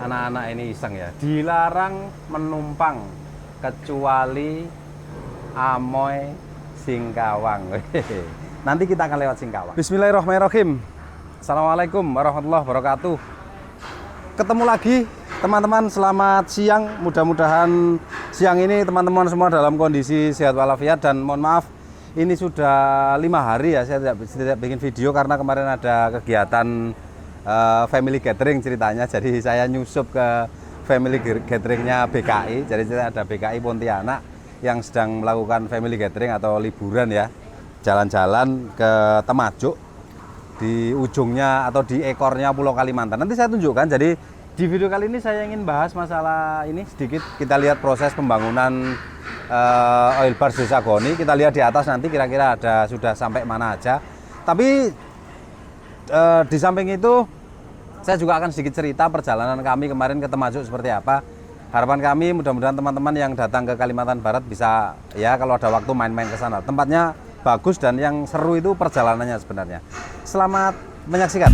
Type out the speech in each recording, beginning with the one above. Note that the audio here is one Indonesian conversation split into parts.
anak-anak ini iseng ya. Dilarang menumpang kecuali Amoy Singkawang. Nanti kita akan lewat Singkawang. Bismillahirrahmanirrahim. Assalamualaikum warahmatullahi wabarakatuh. Ketemu lagi teman-teman, selamat siang. Mudah-mudahan siang ini teman-teman semua dalam kondisi sehat walafiat. Dan mohon maaf, ini sudah 5 hari ya saya tidak bikin video karena kemarin ada kegiatan family gathering ceritanya. Jadi saya nyusup ke family gatheringnya BKI. Jadi ada BKI Pontianak yang sedang melakukan family gathering atau liburan ya, jalan-jalan ke Temajuk, di ujungnya atau di ekornya Pulau Kalimantan. Nanti saya tunjukkan. Jadi di video kali ini saya ingin bahas masalah ini sedikit. Kita lihat proses pembangunan oil barge Desa Goni. Kita lihat di atas nanti kira-kira sudah sampai mana aja. Tapi di samping itu saya juga akan sedikit cerita perjalanan kami kemarin ke Temajuk seperti apa. Harapan kami mudah-mudahan teman-teman yang datang ke Kalimantan Barat bisa ya kalau ada waktu main-main ke sana. Tempatnya bagus dan yang seru itu perjalanannya sebenarnya. Selamat menyaksikan.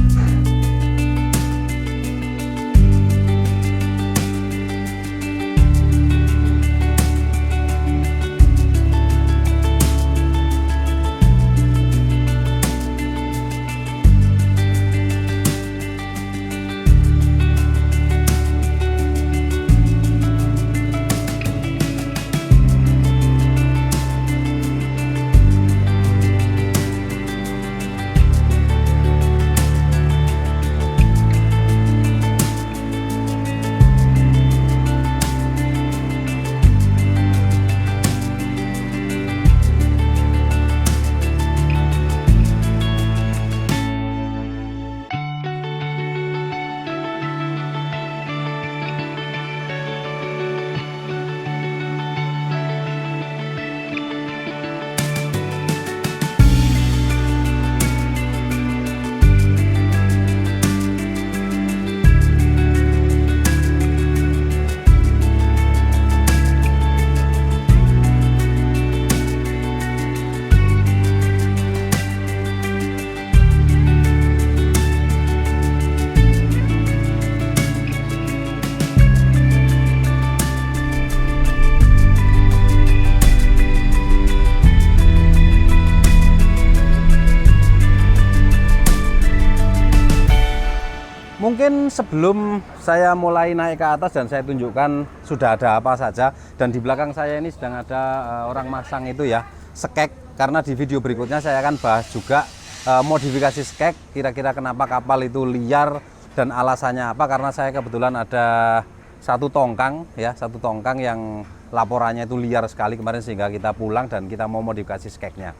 Mungkin sebelum saya mulai naik ke atas dan saya tunjukkan sudah ada apa saja, dan di belakang saya ini sedang ada orang masang itu ya, skek. Karena di video berikutnya saya akan bahas juga modifikasi skek, kira-kira kenapa kapal itu liar dan alasannya apa. Karena saya kebetulan ada satu tongkang yang laporannya itu liar sekali kemarin sehingga kita pulang dan kita mau modifikasi skeknya.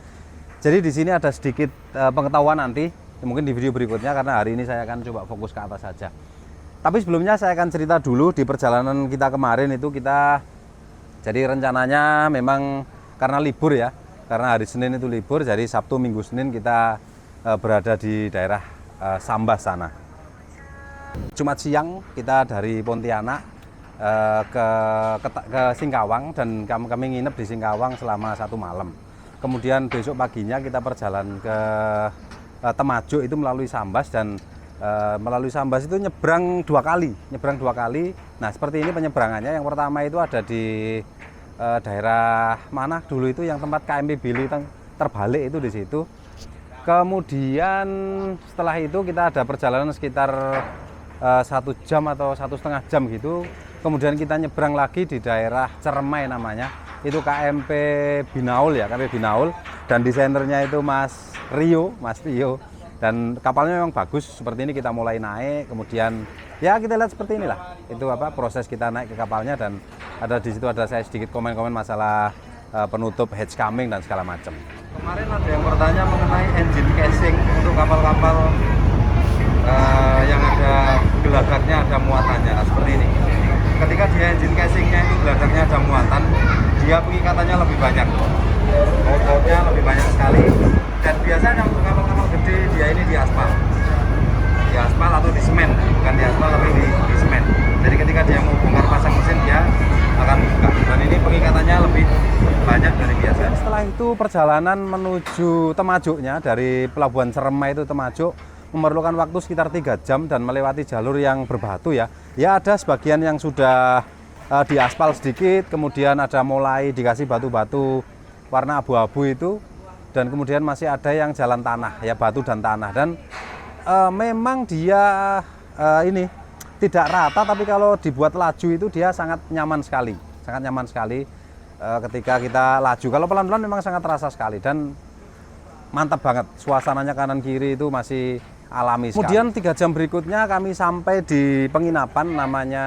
Jadi di sini ada sedikit pengetahuan nanti. Mungkin di video berikutnya karena hari ini saya akan coba fokus ke atas saja. Tapi sebelumnya saya akan cerita dulu di perjalanan kita kemarin itu jadi rencananya memang karena libur ya, karena hari Senin itu libur, jadi Sabtu, Minggu, Senin kita berada di daerah Sambas sana. Jumat siang kita dari Pontianak ke Singkawang dan kami nginep di Singkawang selama 1 malam. Kemudian besok paginya kita perjalanan ke Temajuk itu melalui Sambas, dan melalui Sambas itu nyebrang dua kali. Nah seperti ini penyeberangannya. Yang pertama itu ada di daerah mana dulu itu yang tempat KMP Billy terbalik itu di situ. Kemudian setelah itu kita ada perjalanan sekitar 1 jam atau 1,5 jam gitu. Kemudian kita nyebrang lagi di daerah Ceremai namanya. Itu KMP Binaul ya, KMP Binaul, dan desainernya itu Mas Rio. Dan kapalnya memang bagus. Seperti ini kita mulai naik, kemudian ya kita lihat seperti inilah. Itu proses kita naik ke kapalnya, dan ada di situ ada saya sedikit komen-komen masalah penutup hatch coming dan segala macam. Kemarin ada yang bertanya mengenai engine casing untuk kapal-kapal yang ada gelagaknya, ada muatannya. Nah, seperti ini. Ketika dia engine casingnya itu gelagaknya ada muatan, dia pengikatannya lebih banyak. Baut-bautnya lebih banyak sekali. Dan biasanya untuk kapal-kapal gede dia ini di aspal atau di semen, bukan di aspal tapi di semen. Jadi ketika dia mau bongkar pasang mesin dia akan buka, dan ini pengikatannya lebih banyak dari biasa. Setelah itu perjalanan menuju Temajuknya dari Pelabuhan Ceremai itu Temajuk memerlukan waktu sekitar 3 jam dan melewati jalur yang berbatu ya. Ya ada sebagian yang sudah diaspal sedikit, kemudian ada mulai dikasih batu-batu warna abu-abu itu, dan kemudian masih ada yang jalan tanah ya, batu dan tanah. Dan memang dia ini tidak rata, tapi kalau dibuat laju itu dia sangat nyaman sekali, sangat nyaman sekali ketika kita laju. Kalau pelan-pelan memang sangat terasa sekali dan mantap banget, suasananya kanan kiri itu masih alami sekali. Kemudian 3 jam berikutnya kami sampai di penginapan, namanya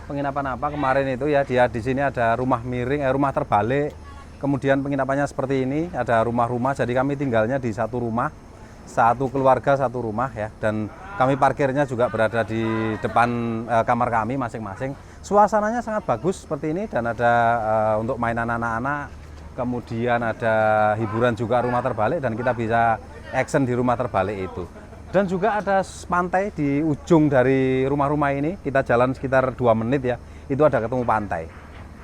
penginapan apa kemarin itu ya, dia di sini ada rumah miring, rumah terbalik. Kemudian penginapannya seperti ini, ada rumah-rumah, jadi kami tinggalnya di satu rumah, satu keluarga satu rumah ya, dan kami parkirnya juga berada di depan kamar kami masing-masing. Suasananya sangat bagus seperti ini, dan ada untuk mainan anak-anak. Kemudian ada hiburan juga rumah terbalik, dan kita bisa action di rumah terbalik itu. Dan juga ada pantai di ujung dari rumah-rumah ini. Kita jalan sekitar 2 menit ya, itu ada ketemu pantai.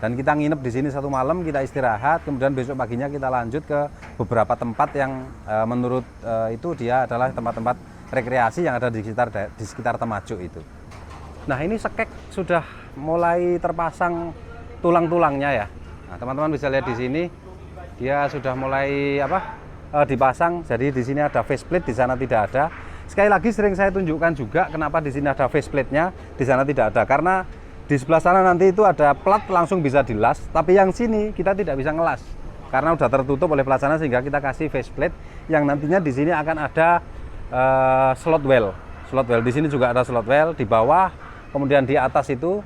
Dan kita nginep di sini 1 malam, kita istirahat, kemudian besok paginya kita lanjut ke beberapa tempat yang menurut itu dia adalah tempat-tempat rekreasi yang ada di sekitar Temajuk itu. Nah, ini sekek sudah mulai terpasang tulang-tulangnya ya. Nah, teman-teman bisa lihat di sini dia sudah mulai dipasang. Jadi di sini ada faceplate, di sana tidak ada. Sekali lagi sering saya tunjukkan juga kenapa di sini ada faceplate-nya, di sana tidak ada. Karena di sebelah sana nanti itu ada plat langsung bisa dilas, tapi yang sini kita tidak bisa ngelas karena udah tertutup oleh plat sana, sehingga kita kasih faceplate yang nantinya di sini akan ada slot well. Slot well di sini juga ada slot well di bawah, kemudian di atas itu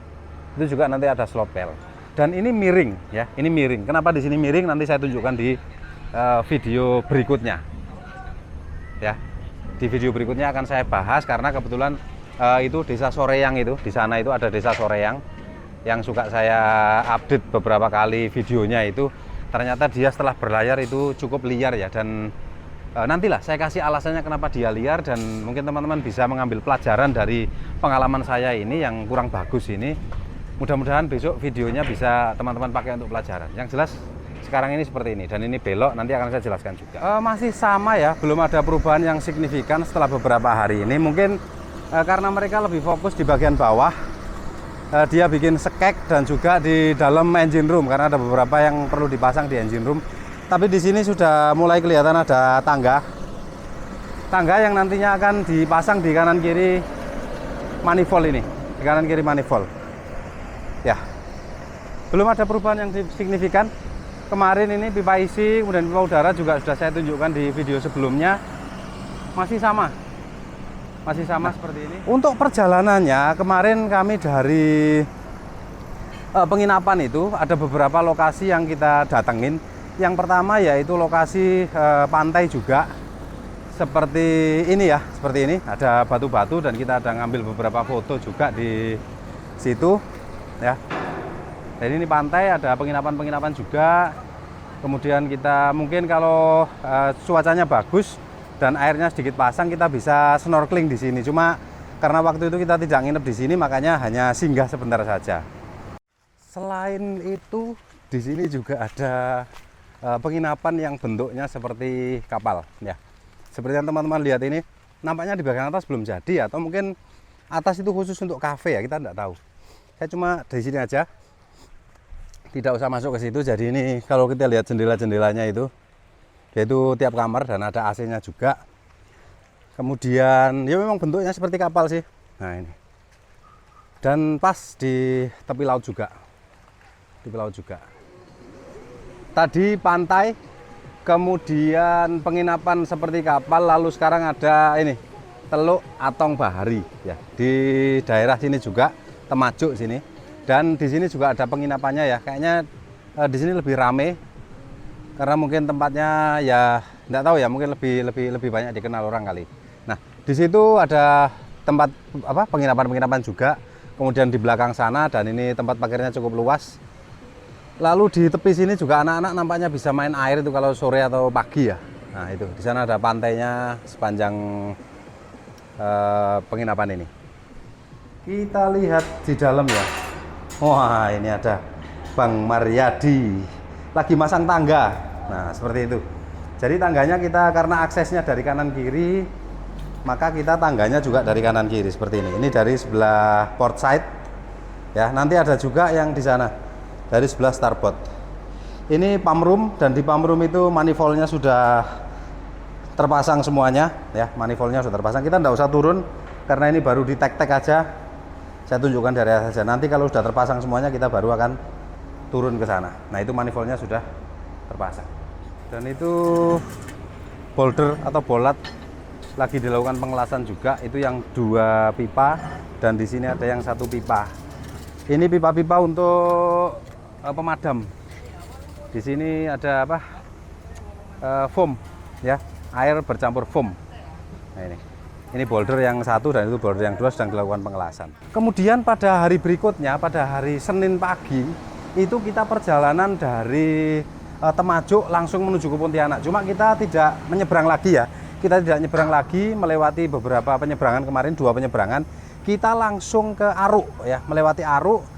juga nanti ada slot well. Dan ini miring ya, ini miring. Kenapa di sini miring? Nanti saya tunjukkan di video berikutnya. Ya, di video berikutnya akan saya bahas karena kebetulan itu Desa Soreang itu, di sana itu ada Desa Soreang yang suka saya update beberapa kali videonya itu. Ternyata dia setelah berlayar itu cukup liar ya, dan nantilah saya kasih alasannya kenapa dia liar, dan mungkin teman-teman bisa mengambil pelajaran dari pengalaman saya ini yang kurang bagus ini. Mudah-mudahan besok videonya bisa teman-teman pakai untuk pelajaran. Yang jelas sekarang ini seperti ini, dan ini belok, nanti akan saya jelaskan juga. Masih sama ya, belum ada perubahan yang signifikan setelah beberapa hari ini. Mungkin karena mereka lebih fokus di bagian bawah, dia bikin sekek dan juga di dalam engine room, karena ada beberapa yang perlu dipasang di engine room. Tapi di sini sudah mulai kelihatan ada tangga yang nantinya akan dipasang di kanan kiri manifold ini, di kanan kiri manifold. Ya, belum ada perubahan yang signifikan. Kemarin ini pipa isi, kemudian pipa udara juga sudah saya tunjukkan di video sebelumnya. Masih sama seperti ini. Untuk perjalanannya, kemarin kami dari penginapan itu ada beberapa lokasi yang kita datengin. Yang pertama yaitu lokasi pantai juga. Seperti ini ya, seperti ini. Ada batu-batu dan kita ada ngambil beberapa foto juga di situ. Ya, jadi ini pantai, ada penginapan-penginapan juga. Kemudian kita mungkin kalau cuacanya bagus dan airnya sedikit pasang, kita bisa snorkeling di sini. Cuma karena waktu itu kita tidak nginep di sini, makanya hanya singgah sebentar saja. Selain itu, di sini juga ada penginapan yang bentuknya seperti kapal. Ya, seperti yang teman-teman lihat ini, nampaknya di bagian atas belum jadi, atau mungkin atas itu khusus untuk kafe ya, kita tidak tahu. Saya cuma di sini aja, tidak usah masuk ke situ. Jadi ini kalau kita lihat jendela-jendelanya itu, yaitu tiap kamar dan ada AC-nya juga. Kemudian ya memang bentuknya seperti kapal sih. Nah ini, dan pas di tepi laut juga, Tadi pantai, kemudian penginapan seperti kapal, lalu sekarang ada ini Teluk Atong Bahari ya, di daerah sini juga. Temajuk sini, dan di sini juga ada penginapannya ya. Kayaknya di sini lebih rame karena mungkin tempatnya ya tidak tahu ya, mungkin lebih banyak dikenal orang kali. Nah, di situ ada tempat penginapan juga. Kemudian di belakang sana, dan ini tempat parkirnya cukup luas. Lalu di tepi sini juga anak-anak nampaknya bisa main air itu kalau sore atau pagi ya. Nah itu di sana ada pantainya sepanjang penginapan ini. Kita lihat di dalam ya. Wah, ini ada Bang Maryadi lagi masang tangga. Nah, seperti itu. Jadi tangganya kita karena aksesnya dari kanan kiri, maka kita tangganya juga dari kanan kiri seperti ini. Ini dari sebelah port side ya. Nanti ada juga yang di sana dari sebelah starboard. Ini pump room, dan di pump room itu manifoldnya sudah terpasang semuanya ya. Manifoldnya sudah terpasang. Kita tidak usah turun karena ini baru di tek-tek aja. Saya tunjukkan dari atas saja. Nanti kalau sudah terpasang semuanya kita baru akan turun ke sana. Nah, itu manifoldnya sudah terpasang. Dan itu boulder atau bolat lagi dilakukan pengelasan juga. Itu yang 2 pipa, dan di sini ada yang 1 pipa. Ini pipa-pipa untuk pemadam. Di sini ada apa? Foam ya, air bercampur foam. Nah, ini boulder yang 1 dan itu boulder yang 2 sedang dilakukan pengelasan. Kemudian pada hari berikutnya, pada hari Senin pagi, itu kita perjalanan dari Temajuk langsung menuju ke Pontianak. Cuma kita tidak menyeberang lagi ya. Kita tidak menyeberang lagi melewati beberapa penyeberangan kemarin, 2 penyeberangan. Kita langsung ke Aruk ya, melewati Aruk,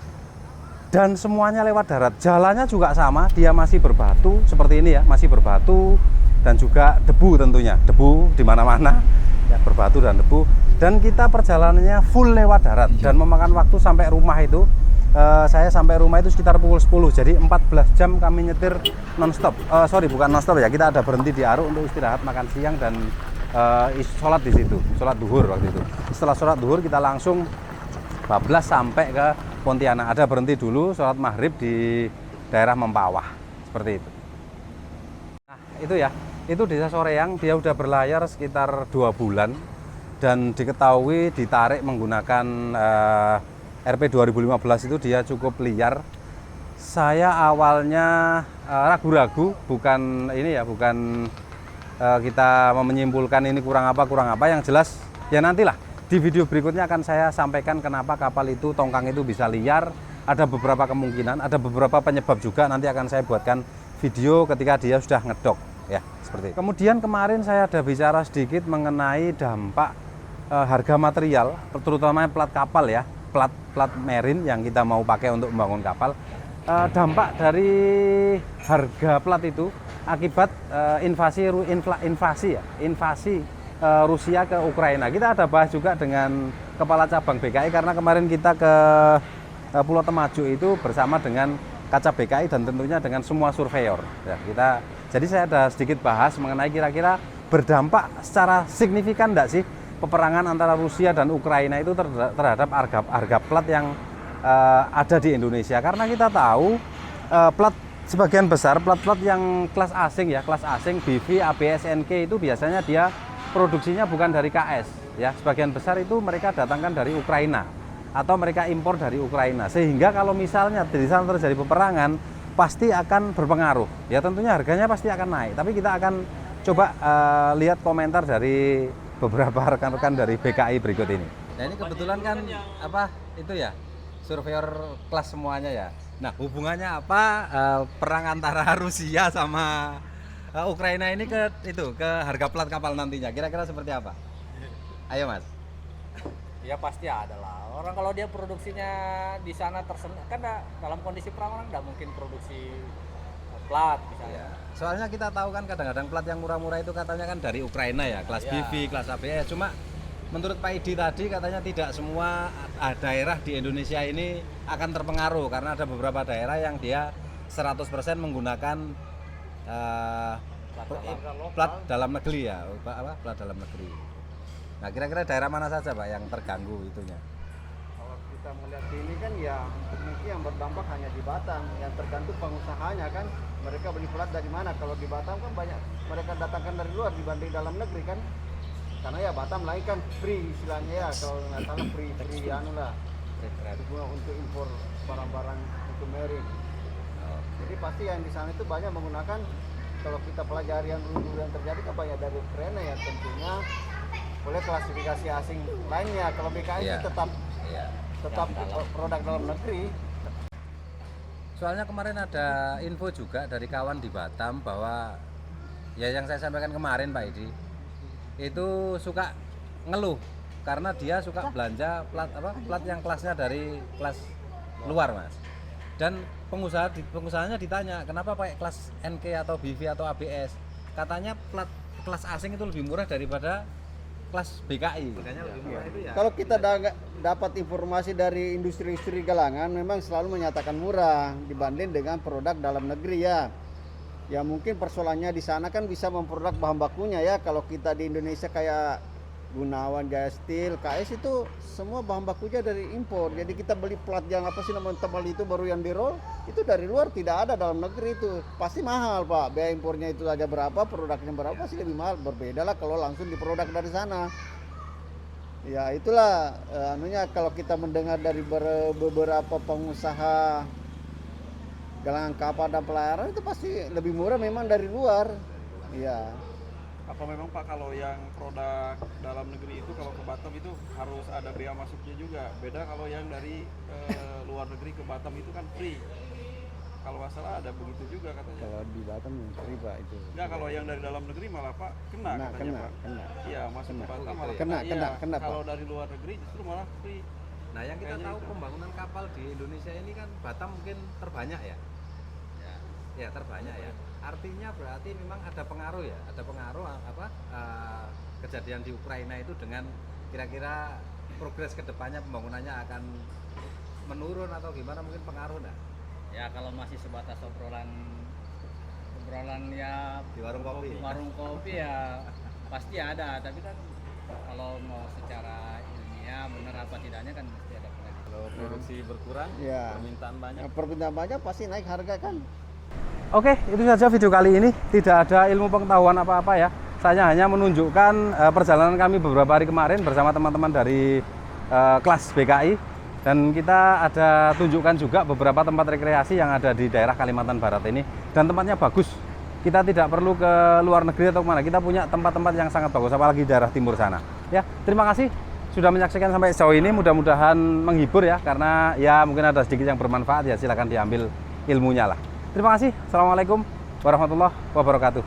dan semuanya lewat darat. Jalannya juga sama, dia masih berbatu seperti ini ya, masih berbatu dan juga debu tentunya, debu di mana-mana ya, berbatu dan debu. Dan kita perjalanannya full lewat darat dan memakan waktu sampai rumah itu. Saya sampai rumah itu sekitar pukul 10, jadi 14 jam kami nyetir non-stop. Bukan non-stop ya, kita ada berhenti di Aruk untuk istirahat, makan siang, dan sholat di situ, sholat duhur waktu itu. Setelah sholat duhur kita langsung bablas sampai ke Pontianak. Ada berhenti dulu sholat maghrib di daerah Mempawah, seperti itu. Nah, itu ya, itu Desa Soreang. Dia udah berlayar sekitar 2 bulan dan diketahui ditarik menggunakan RP 2015. Itu dia cukup liar. Saya awalnya ragu-ragu, bukan ini ya, bukan kita menyimpulkan ini kurang apa. Yang jelas ya nantilah di video berikutnya akan saya sampaikan kenapa kapal itu, tongkang itu bisa liar. Ada beberapa kemungkinan, ada beberapa penyebab juga, nanti akan saya buatkan video ketika dia sudah ngedok ya, seperti itu. Kemudian kemarin saya ada bicara sedikit mengenai dampak harga material, terutama plat kapal ya, plat marine yang kita mau pakai untuk membangun kapal. Dampak dari harga plat itu akibat invasi Rusia ke Ukraina. Kita ada bahas juga dengan Kepala Cabang BKI, karena kemarin kita ke Pulau Temajuk itu bersama dengan Kaca BKI dan tentunya dengan semua surveyor. Ya, jadi saya ada sedikit bahas mengenai kira-kira berdampak secara signifikan enggak sih peperangan antara Rusia dan Ukraina itu terhadap harga plat yang ada di Indonesia. Karena kita tahu plat sebagian besar plat-plat yang kelas asing ya, kelas asing BV, ABS, NK itu biasanya dia produksinya bukan dari KS ya. Sebagian besar itu mereka datangkan dari Ukraina atau mereka impor dari Ukraina. Sehingga kalau misalnya di sana terjadi peperangan pasti akan berpengaruh. Ya tentunya harganya pasti akan naik. Tapi kita akan coba lihat komentar dari beberapa rekan-rekan dari BKI berikut ini. Nah, ini kebetulan kan itu ya, surveyor kelas semuanya ya. Nah, hubungannya apa perang antara Rusia sama Ukraina ini ke harga plat kapal nantinya? Kira-kira seperti apa? Ayo Mas. Ya pasti ada lah. Orang kalau dia produksinya di sana kan dalam kondisi perang, orang nggak mungkin produksi plat misalnya. Ya. Soalnya kita tahu kan kadang-kadang plat yang murah-murah itu katanya kan dari Ukraina ya, kelas BV, kelas ABS. Cuma menurut Pak Idi tadi katanya tidak semua daerah di Indonesia ini akan terpengaruh, karena ada beberapa daerah yang dia 100% menggunakan plat dalam negeri ya, plat dalam negeri. Nah, kira-kira daerah mana saja Pak yang terganggu itunya? Kalau kita melihat ini kan ya mungkin yang berdampak hanya di Batam, yang tergantung pengusahanya kan, mereka beli plat dari mana. Kalau di Batam kan banyak mereka datangkan dari luar dibanding dalam negeri kan, karena ya Batam lain kan free istilahnya ya, kalau nggak salah free anu lah untuk impor barang-barang untuk marine. Jadi pasti yang di sana itu banyak menggunakan, kalau kita pelajari yang dulu yang terjadi kan banyak dari Ukraina ya, tentunya boleh klasifikasi asing lainnya. Kalau BKI tetap produk dalam negeri. Soalnya kemarin ada info juga dari kawan di Batam bahwa ya yang saya sampaikan kemarin Pak Idi itu suka ngeluh karena dia suka belanja plat yang kelasnya dari kelas luar Mas. Dan pengusahanya ditanya kenapa pakai kelas NK atau BV atau ABS. Katanya plat kelas asing itu lebih murah daripada kelas BKI. Makanya lebih murah itu ya. Kalau kita dapat informasi dari industri-industri galangan memang selalu menyatakan murah dibanding dengan produk dalam negeri ya. Ya mungkin persoalannya di sana kan bisa memproduk bahan bakunya ya. Kalau kita di Indonesia kayak Gunawan, Jaya Steel, KS itu semua bahan bakunya dari impor. Jadi kita beli plat yang apa sih namanya tebal itu baru yang di roll itu dari luar, tidak ada dalam negeri itu. Pasti mahal Pak. Biaya impornya itu aja berapa, produknya berapa pasti lebih mahal. Berbeda lah kalau langsung diproduk dari sana. Ya itulah anunya kalau kita mendengar dari beberapa pengusaha galangan kapal dan pelayaran itu pasti lebih murah memang dari luar. Iya. Apa memang Pak kalau yang produk dalam negeri itu kalau ke Batam itu harus ada bea masuknya juga? Beda kalau yang dari luar negeri ke Batam itu kan free. Kalau nggak salah ada begitu juga katanya. Kalau di Batam free Pak itu. Enggak, kalau yang dari dalam negeri malah Pak kena katanya Pak. Kena. Iya, masuk ke Batam malah Kena, iya. kena Pak. Kalau dari luar negeri justru malah free. Nah, yang kita Kayaknya tahu itu. pembangunan kapal di Indonesia ini kan Batam mungkin terbanyak ya. Ya, terbanyak ya. Artinya berarti memang ada pengaruh ya, ada pengaruh kejadian di Ukraina itu dengan kira-kira progres kedepannya pembangunannya akan menurun atau gimana, mungkin pengaruh nggak? Ya kalau masih sebatas obrolan ya Di warung kopi. warung kopi ya pasti ada, tapi kan kalau mau secara ilmiah benar apa tidaknya kan mesti ada penelitian. Kalau produksi berkurang, Ya. permintaan banyak. Permintaan banyak pasti naik harga kan. Oke, itu saja video kali ini. Tidak ada ilmu pengetahuan apa-apa ya. Saya hanya menunjukkan perjalanan kami beberapa hari kemarin bersama teman-teman dari kelas BKI. Dan kita ada tunjukkan juga beberapa tempat rekreasi yang ada di daerah Kalimantan Barat ini. Dan tempatnya bagus. Kita tidak perlu ke luar negeri atau kemana. Kita punya tempat-tempat yang sangat bagus, apalagi daerah timur sana. Ya, terima kasih sudah menyaksikan sampai sejauh ini. Mudah-mudahan menghibur ya, karena ya mungkin ada sedikit yang bermanfaat ya. Silakan diambil ilmunya lah. Terima kasih. Assalamualaikum warahmatullahi wabarakatuh.